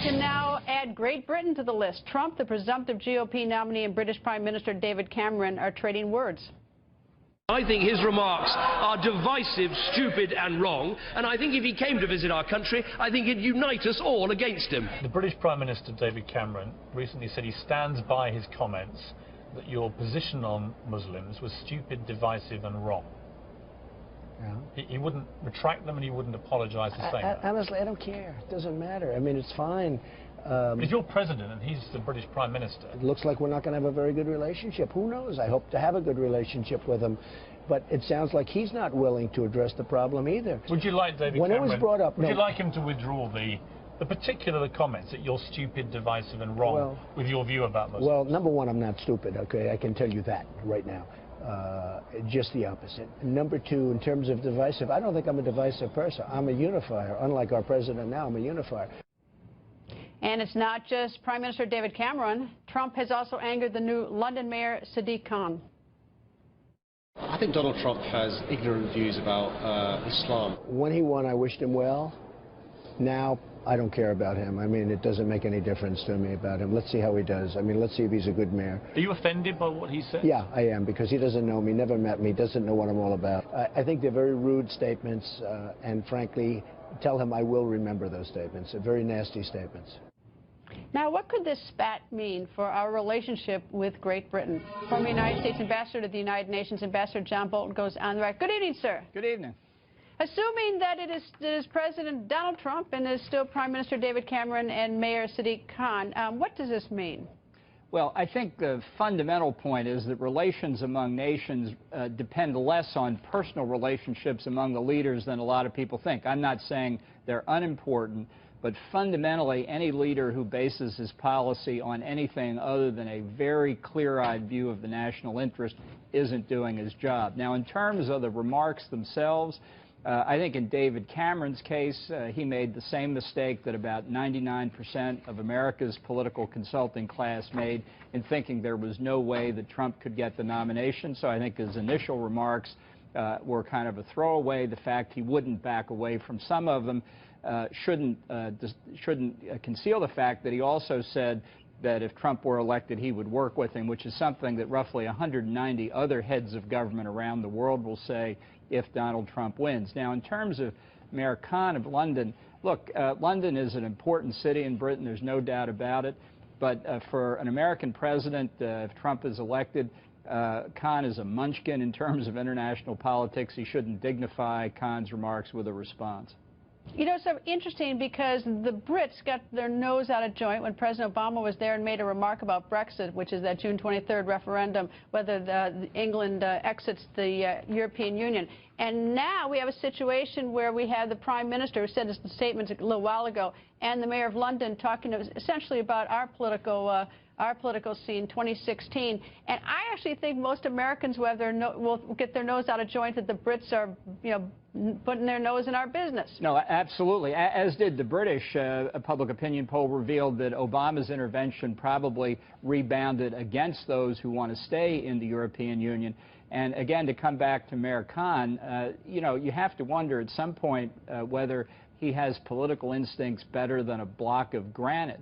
can now add Great Britain to the list. Trump, the presumptive GOP nominee, and British Prime Minister David Cameron are trading words. I think his remarks are divisive, stupid and wrong, and I think if he came to visit our country, I think he'd unite us all against him. The British Prime Minister David Cameron recently said he stands by his comments that your position on Muslims was stupid, divisive and wrong. Yeah. He wouldn't retract them and he wouldn't apologise for saying that. Honestly, I don't care. It doesn't matter. I mean, it's fine. But if you're president and he's the British Prime Minister... It looks like we're not going to have a very good relationship. Who knows? I hope to have a good relationship with him. But it sounds like he's not willing to address the problem either. Would you like David Cameron... When it was brought up... Would you like him to withdraw the particular comments that you're stupid, divisive and wrong with your view about Muslims? Well, number one, I'm not stupid, okay? I can tell you that right now. Just the opposite. Number two, in terms of divisive, I don't think I'm a divisive person. I'm a unifier. Unlike our president now, I'm a unifier. And it's not just Prime Minister David Cameron. Trump has also angered the new London Mayor Sadiq Khan. I think Donald Trump has ignorant views about Islam. When he won, I wished him well. Now, I don't care about him. I mean, it doesn't make any difference to me about him. Let's see how he does. I mean, let's see if he's a good mayor. Are you offended by what he said? Yeah, I am, because he doesn't know me, never met me, doesn't know what I'm all about. I think they're very rude statements, and frankly, tell him I will remember those statements. They're very nasty statements. Now, what could this spat mean for our relationship with Great Britain? Former United States Ambassador to the United Nations, Ambassador John Bolton, goes on the record. Good evening, sir. Good evening. Assuming that it is President Donald Trump and is still Prime Minister David Cameron and Mayor Sadiq Khan, what does this mean? Well, I think the fundamental point is that relations among nations depend less on personal relationships among the leaders than a lot of people think. I'm not saying they're unimportant, but fundamentally, any leader who bases his policy on anything other than a very clear-eyed view of the national interest isn't doing his job. Now, in terms of the remarks themselves, I think in David Cameron's case, he made the same mistake that about 99% of America's political consulting class made in thinking there was no way that Trump could get the nomination. So I think his initial remarks were kind of a throwaway. The fact he wouldn't back away from some of them shouldn't conceal the fact that he also said that if Trump were elected, he would work with him, which is something that roughly 190 other heads of government around the world will say if Donald Trump wins. Now, in terms of Mayor Khan of London, look, London is an important city in Britain, there's no doubt about it, but for an American president, if Trump is elected, Khan is a munchkin in terms of international politics. He shouldn't dignify Khan's remarks with a response. You know, it's so interesting because the Brits got their nose out of joint when President Obama was there and made a remark about Brexit, which is that June 23rd referendum, whether England exits the European Union. And now we have a situation where we have the Prime Minister, who said his statements a little while ago, and the Mayor of London talking essentially about our political scene, 2016. And I actually think most Americans will get their nose out of joint that the Brits are, you know, putting their nose in our business. No, absolutely. As did the British. A public opinion poll revealed that Obama's intervention probably rebounded against those who want to stay in the European Union. And again, to come back to Mayor Khan, you know, you have to wonder at some point whether he has political instincts better than a block of granite.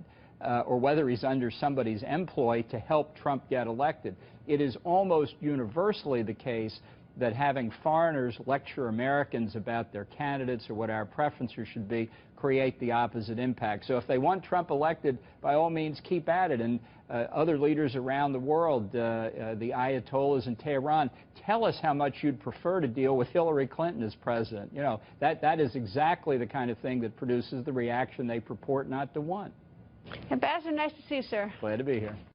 Or whether he's under somebody's employ to help Trump get elected. It is almost universally the case that having foreigners lecture Americans about their candidates or what our preferences should be create the opposite impact. So if they want Trump elected, by all means, keep at it. And other leaders around the world, the Ayatollahs in Tehran, tell us how much you'd prefer to deal with Hillary Clinton as president. You know, that is exactly the kind of thing that produces the reaction they purport not to want. Ambassador, nice to see you, sir. Glad to be here.